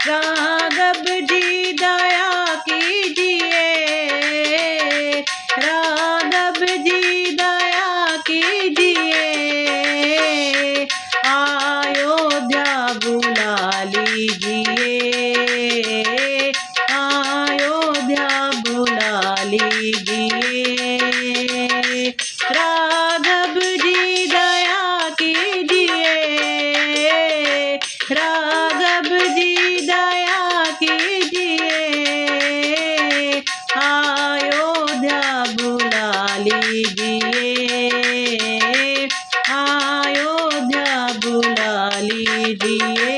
राघव जी दया कीजिए, राघव जी दया कीजिए, अयोध्या बुला लीजिए, अयोध्या बुला लीजिए, राघव जी दया कीजिए, राघव जी दया कीजिए, अयोध्या बुला लीजिए, अयोध्या बुला लीजिए।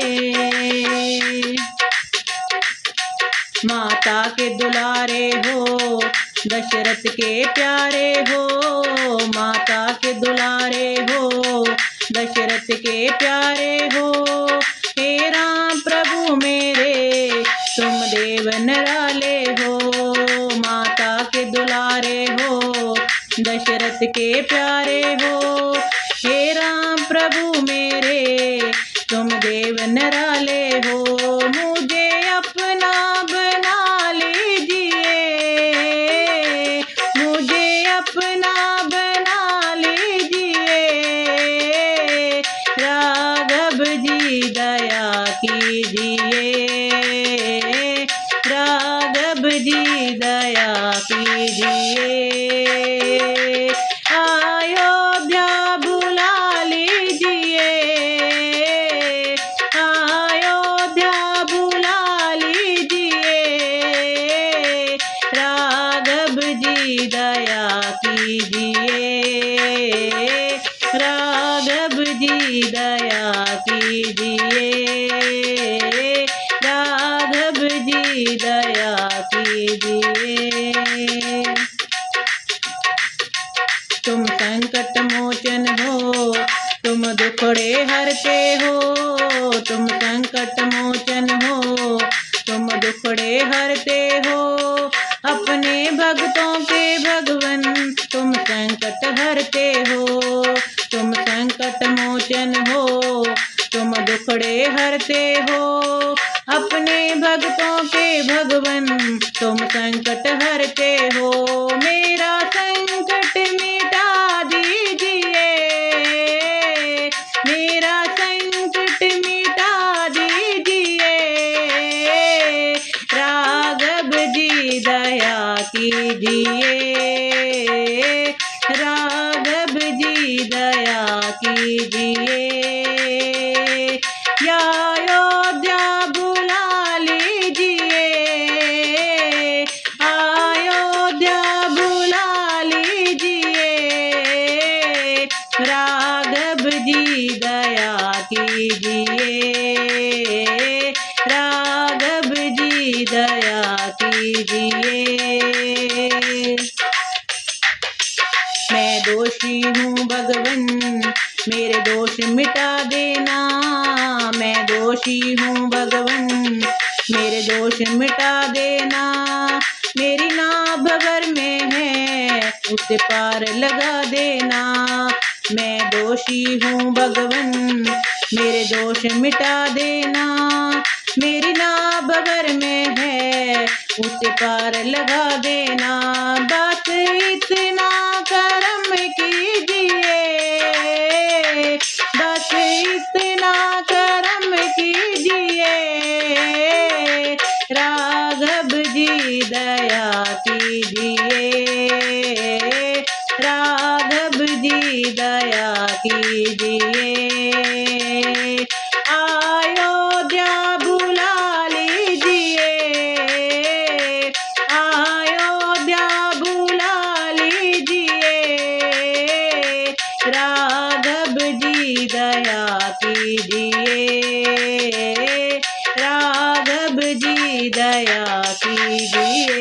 माता के दुलारे हो, दशरथ के प्यारे हो, माता के दुलारे हो, दशरथ के प्यारे हो, हे राम प्रभु मेरे तुम देव निराले हो, माता के दुलारे हो, दशरथ के प्यारे हो, हे राम प्रभु मेरे तुम देव निराले हो, मुझे अपना बना लीजिए, मुझे अपना बना लीजिए, राघव जी दया कीजिए, राघव जी दया कीजिए, अयोध्या बुला लीजिए, अयोध्या बुला लीजिए, राघव जी दया कीजिए, राघव जी दया कीजिए, राघव जी दया कीजिए। तुम संकट मोचन हो, तुम दुखड़े हरते हो, तुम संकट मोचन हो, तुम दुखड़े हरते हो, अपने भक्तों के भगवन तुम संकट हरते हो, तुम संकट मोचन हो, तुम दुखड़े हरते हो, अपने भक्तों के भगवन तुम संकट हरते हो, मेरा संकट मिटा दीजिए, मेरा संकट मिटा दीजिए, राघव जी दया कीजिए, राघव जी दया कीजिए, अयोध्या बुला लीजिए, अयोध्या बुला लीजिए, राघव जी दया कीजिए, राघव जी दया कीजिए। मैं दोषी हूँ भगवन, मेरे दोष मिटा देना, मैं दोषी हूँ भगवन, मेरे दोष मिटा देना, मेरी नाभ भवर में है उसे पार लगा देना, मैं दोषी हूँ भगवन, मेरे दोष मिटा देना, मेरी नाभ भवर में है उसे पार लगा देना, बस इतना कर्म कीजिए, बस इतना कर्म कीजिए, राघव जी दया कीजिए, राघव जी दया कीजिए, अयोध्या बुला लीजिए, अयोध्या बुला लीजिए, राघव जी दया कीजिए, राघव जी दया कीजिए।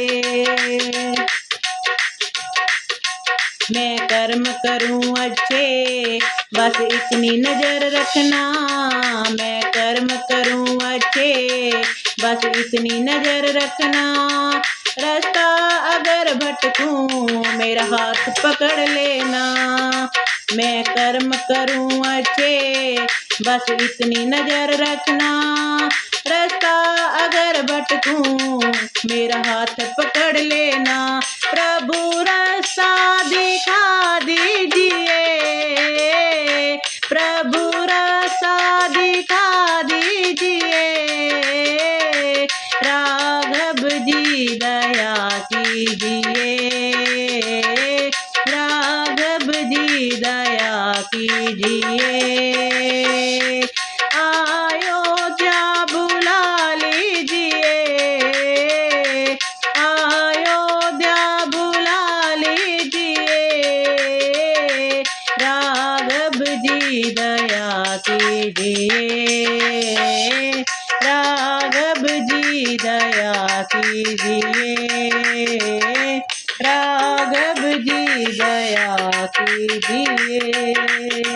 मैं कर्म करूं अच्छे बस इतनी नजर रखना, मैं कर्म करूं अच्छे बस इतनी नजर रखना, रास्ता अगर भटकूं मेरा हाथ पकड़ लेना, मैं कर्म करूं अच्छे बस इतनी नजर रखना, रास्ता अगर भटकूं मेरा हाथ पकड़ लेना। प्रभु रास्ता दिखा दीजिए, प्रभु रास्ता दिखा दीजिए। राघव जी दया कीजिए, राघव जी दया कीजिए। अयोध्या बुला लीजिए, अयोध्या बुला लीजिए। राघव जी दया कीजिए, राघव जी दया कीजिए, राघव जी दया कीजिए।